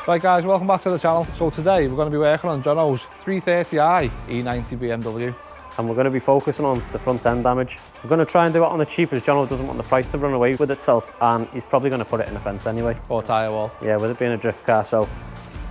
Right guys, welcome back to the channel. So today we're going to be working on Jono's 330i E90 BMW. And we're going to be focusing on the front end damage. We're going to try and do it on the cheap as Jono doesn't want the price to run away with itself, and he's probably going to put it in a fence anyway. Or tyre wall. Yeah, with it being a drift car, so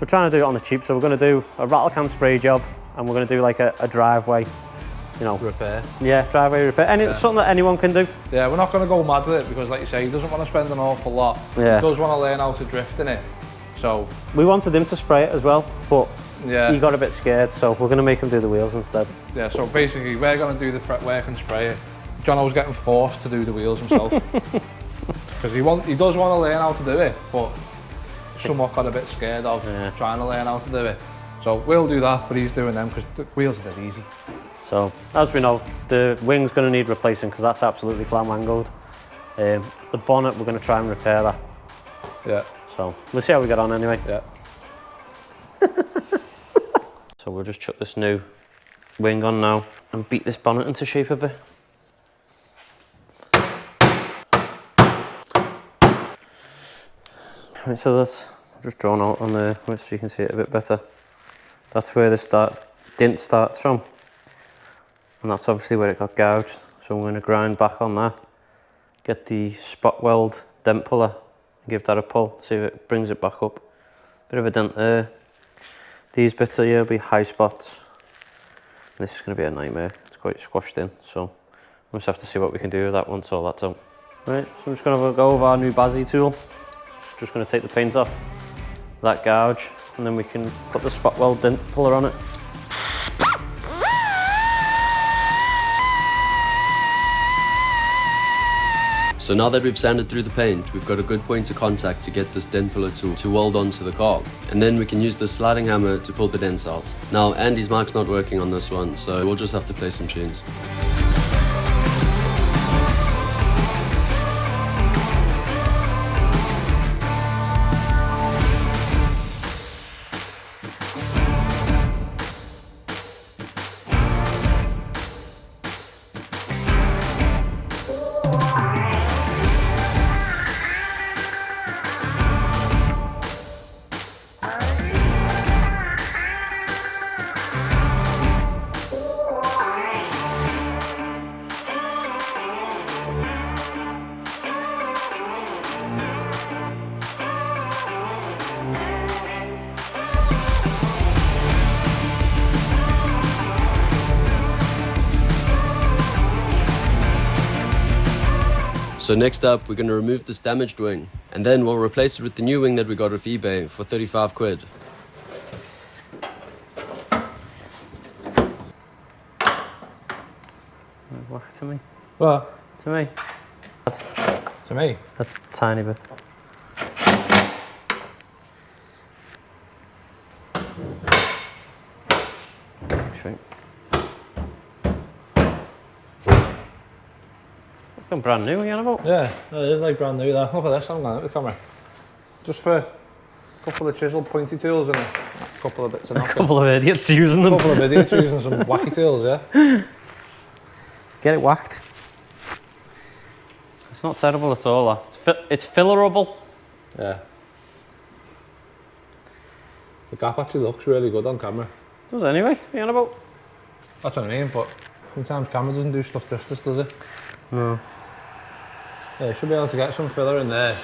we're trying to do it on the cheap. So we're going to do a rattle can spray job, and we're going to do like a driveway, you know. Repair. Yeah, driveway repair. And it's something that anyone can do. Yeah, we're not going to go mad with it because like you say, he doesn't want to spend an awful lot. Yeah. He does want to learn how to drift in it. So we wanted him to spray it as well, but yeah, he got a bit scared, so we're going to make him do the wheels instead. Yeah, so basically we're going to do the prep work and spray it. Jono's getting forced to do the wheels himself. Because he does want to learn how to do it, but somewhat got a bit scared of trying to learn how to do it. So we'll do that, but he's doing them because the wheels are dead easy. So, as we know, the wing's going to need replacing because that's absolutely flamangled. The bonnet, we're going to try and repair that. Yeah. So, we'll see how we get on anyway. Yeah. So we'll just chuck this new wing on now and beat this bonnet into shape a bit. Right, so that's just drawn out on there so you can see it a bit better. That's where the dent starts from. And that's obviously where it got gouged. So I'm going to grind back on that, get the spot weld dent puller, give that a pull, see if it brings it back up. Bit of a dent there. These bits here will be high spots. This is going to be a nightmare. It's quite squashed in, so we'll just have to see what we can do with that once all that's out. Right, so I'm just going to go over our new Bazzi tool. Just going to take the paint off that gouge, and then we can put the spot weld dent puller on it. So now that we've sanded through the paint, we've got a good point of contact to get this dent puller tool to weld onto the car. And then we can use the sliding hammer to pull the dents out. Now Andy's mark's not working on this one, so we'll just have to play some tunes. So next up, we're going to remove this damaged wing, and then we'll replace it with the new wing that we got off eBay for 35 quid. Walk to me. What? To me. To me? A tiny bit. Shrink. Looking brand new, you know? Yeah, it is like brand new that. Look at this, I'm going at the camera. Just for a couple of chisel pointy tools and a couple of bits of knocking. A couple of idiots using them. A couple of idiots using some wacky tools, yeah? Get it whacked. It's not terrible at all. It's fillerable. Yeah. The gap actually looks really good on camera. It does anyway, you know about? That's what I mean, but sometimes camera doesn't do stuff justice, does it? No. Yeah, you should be able to get some filler in there.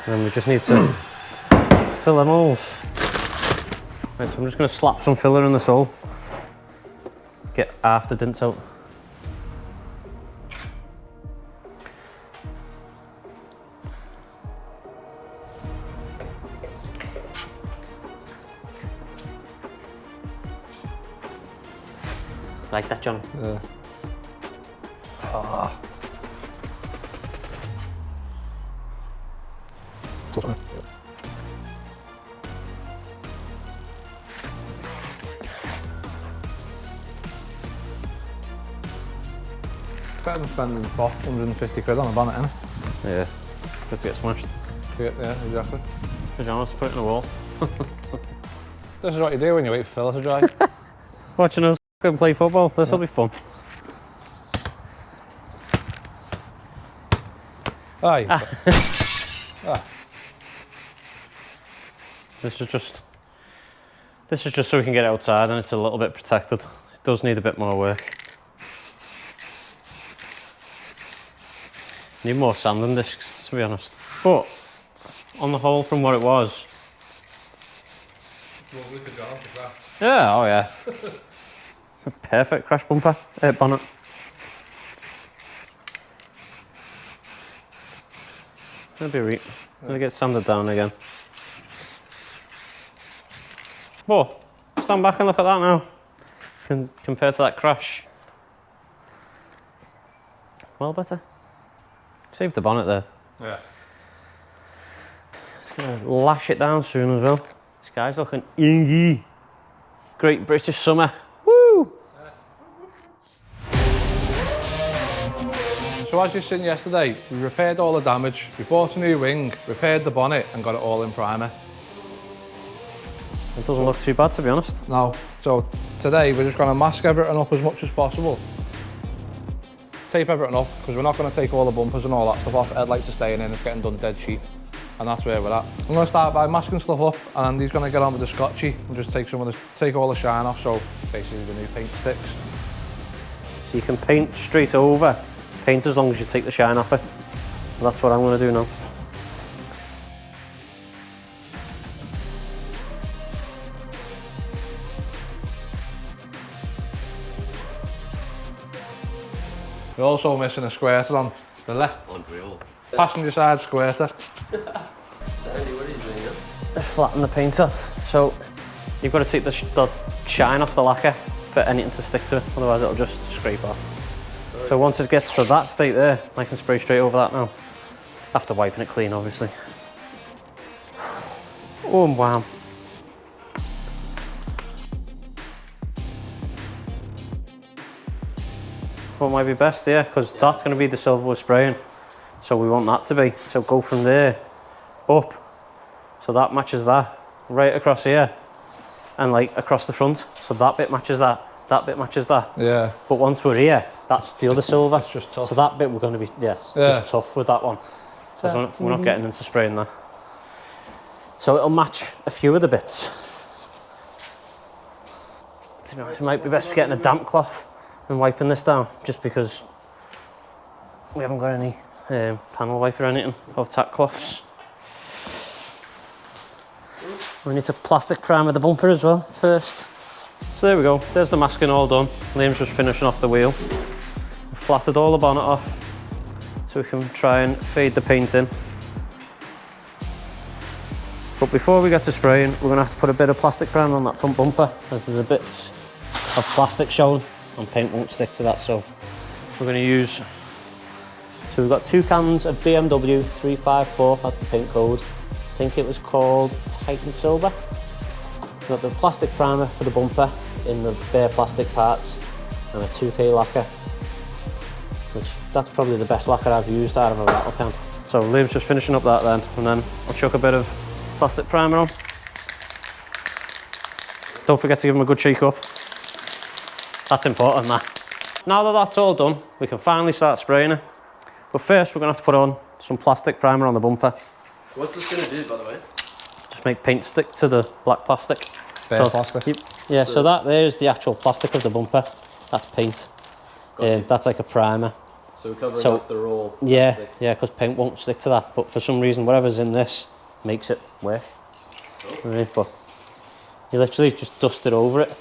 And we just need to fill them holes. Right, so I'm just going to slap some filler in the sole. Get half the dents out. Like that, John? Yeah. Ah. Better than spending 150 quid on a bonnet, innit? Yeah. Good to get smashed. Yeah, exactly. Good John, let's put it in the wall. This is what you do when you wait for filler to dry. Watching us play football, this will be fun. Aye. This is just so we can get it outside and it's a little bit protected. It does need a bit more work. Need more sanding discs, to be honest. But on the whole, from what it was. Yeah, oh yeah. A perfect crash bumper, bonnet. That'll be right. Gonna get sanded down again. Whoa, stand back and look at that now. Compared to that crash. Well better. Saved the bonnet there. Yeah. It's gonna lash it down soon as well. This guy's looking ingy. Great British summer. Woo! So as you seen yesterday, we repaired all the damage, we bought a new wing, repaired the bonnet and got it all in primer. It doesn't look too bad, to be honest. No, so today we're just going to mask everything up as much as possible. Tape everything up, because we're not going to take all the bumpers and all that stuff off. Headlights are staying in, it's getting done dead cheap. And that's where we're at. I'm going to start by masking stuff up, and Andy's going to get on with the scotchy and just take all the shine off, so basically the new paint sticks. So you can paint straight over, paint as long as you take the shine off it. And that's what I'm going to do now. We're also missing a squirter on the left. Unreal. Passenger side squirter. Andy, what are you doing here? Flatten the paint off. So you've got to take the shine off the lacquer for anything to stick to it, otherwise it'll just scrape off. So once it gets to that state there, I can spray straight over that now. After wiping it clean, obviously. Oh, and wham. What might be best, yeah, because that's going to be the silver we're spraying. So we want that to be. So go from there up. So that matches that. Right across here. And like across the front. So that bit matches that. That bit matches that. Yeah. But once we're here, that's the other silver. It's just tough. So that bit we're going to be, just tough with that one. So we're not getting into spraying that. So it'll match a few of the bits. To be honest, it might be best getting a damp cloth and wiping this down, just because we haven't got any panel wipe or anything, or tack cloths. We need to plastic primer the bumper as well first. So there we go, there's the masking all done. Liam's just finishing off the wheel. We've flattened all the bonnet off so we can try and fade the paint in. But before we get to spraying, we're going to have to put a bit of plastic primer on that front bumper, as there's a bit of plastic showing and paint won't stick to that. So we're going to use, so we've got 2 cans of BMW 330i, that's the paint code. I think it was called Titan Silver. We've got the plastic primer for the bumper in the bare plastic parts, and a 2K lacquer, which that's probably the best lacquer I've used out of a rattle can. So Liam's just finishing up that then, and then I'll chuck a bit of plastic primer on. Don't forget to give them a good shake up. That's important, that. Now that that's all done, we can finally start spraying it. But first we're going to have to put on some plastic primer on the bumper. What's this going to do, by the way? Just make paint stick to the black plastic. Bare plastic. Yeah, so that there's the actual plastic of the bumper. That's paint. That's like a primer. So we're covering up the raw plastic. Yeah, because paint won't stick to that. But for some reason, whatever's in this makes it work. Oh. Right, but you literally just dust it over it.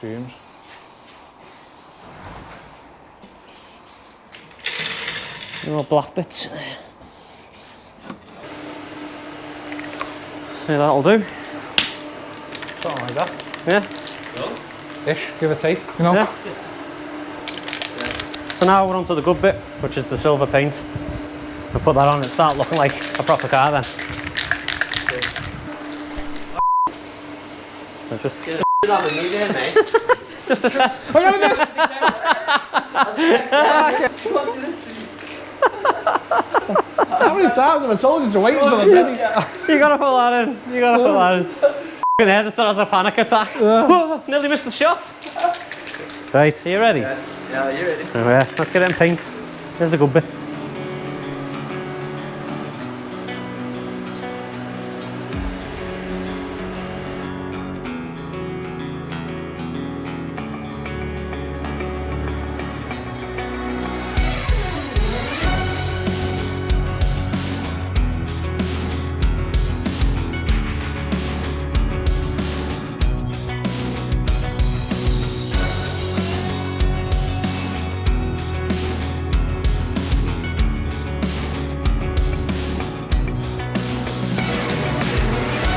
Fumes. More black bits. So that'll do. Something like that. Yeah. Ish, give or take, you know? Yeah. So now we're onto the good bit, which is the silver paint. We'll put that on and start looking like a proper car then. Just just a test. Look at this! How many times have I told you to wait until I'm ready? You gotta put that in. You gotta put that in. F***ing head, it has a panic attack. Yeah. Nearly missed the shot. Right, are you ready? Yeah, you're ready. Yeah, let's get it in paint. There's the good bit.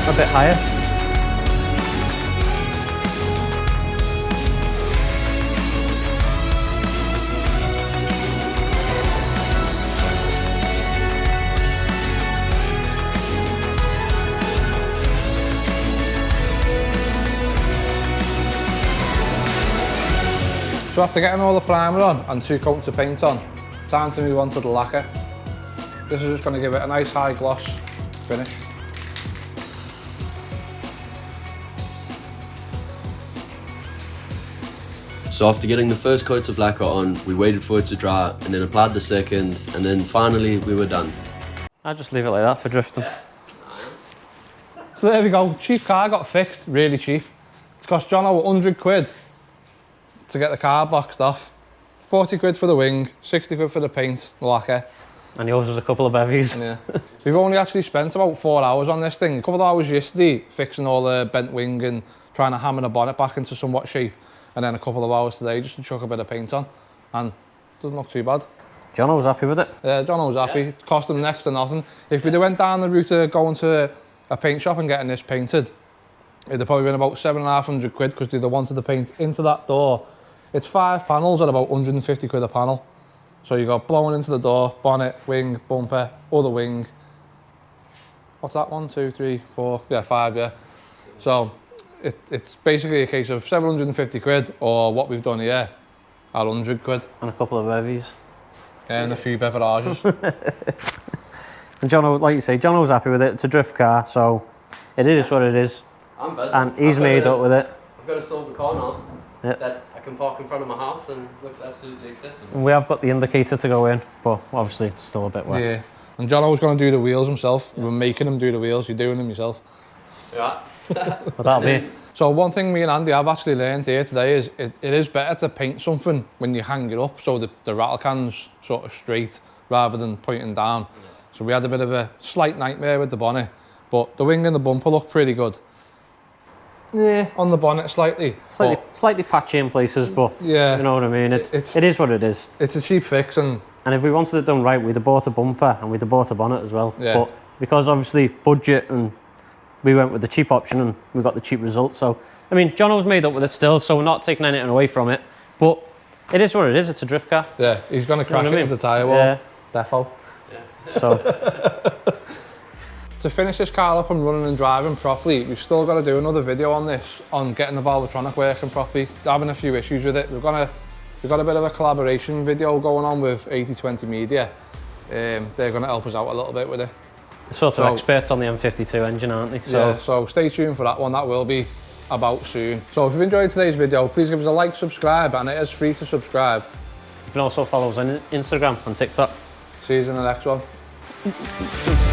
A bit higher. So after getting all the primer on and 2 coats of paint on, time to move on to the lacquer. This is just going to give it a nice high gloss finish. So after getting the first coats of lacquer on, we waited for it to dry and then applied the second, and then finally we were done. I'll just leave it like that for drifting. So there we go, cheap car got fixed, really cheap. It's cost John over 100 quid to get the car boxed off. 40 quid for the wing, 60 quid for the paint, the lacquer. And yours was a couple of bevies. Yeah. We've only actually spent about 4 hours on this thing. A couple of hours yesterday fixing all the bent wing and trying to hammer the bonnet back into somewhat shape. And then a couple of hours today just to chuck a bit of paint on. And it doesn't look too bad. Jono was happy with it. Yeah, John was happy. It cost him next to nothing. If we'd have went down the route of going to a paint shop and getting this painted, it'd have probably been about 750 quid because they'd have wanted the paint into that door. It's 5 panels at about 150 quid a panel. So you got blowing into the door, bonnet, wing, bumper, other wing. What's that? 1, 2, 3, 4, yeah, 5, yeah. So it's basically a case of 750 quid or what we've done here at 100 quid. And a couple of bevies. And a few beverages. And Jono, like you say, Jono was happy with it. It's a drift car, so it is what it is. I'm busy. And he's made up with it. I've got a silver car now Yep. that I can park in front of my house and looks absolutely acceptable. And we have got the indicator to go in, but obviously it's still a bit wet. Yeah. And John was going to do the wheels himself. We're making him do the wheels. You're doing them yourself. Yeah. But that'll be it. So one thing me and Andy have actually learned here today is it is better to paint something when you hang it up so the rattle can's sort of straight rather than pointing down. Yeah. So we had a bit of a slight nightmare with the bonnet, but the wing and the bumper look pretty good. Yeah, on the bonnet slightly. Slightly patchy in places, but yeah, you know what I mean. It is what it is. It's a cheap fix, and if we wanted it done right, we'd have bought a bumper and we'd have bought a bonnet as well. Yeah. But because obviously budget, and we went with the cheap option and we got the cheap result. So I mean, Jono's made up with it still, so we're not taking anything away from it. But it is what it is. It's a drift car. Yeah, he's going to crash it into the tyre wall. Yeah. Defo. Yeah. So. To finish this car up and running and driving properly, we've still got to do another video on this, on getting the Valvetronic working properly. Having a few issues with it. We've got a bit of a collaboration video going on with 8020 Media. They're going to help us out a little bit with it. Sort of experts on the M52 engine, aren't they? So. Yeah, so stay tuned for that one. That will be about soon. So if you've enjoyed today's video, please give us a like, subscribe, and it is free to subscribe. You can also follow us on Instagram and TikTok. See you in the next one.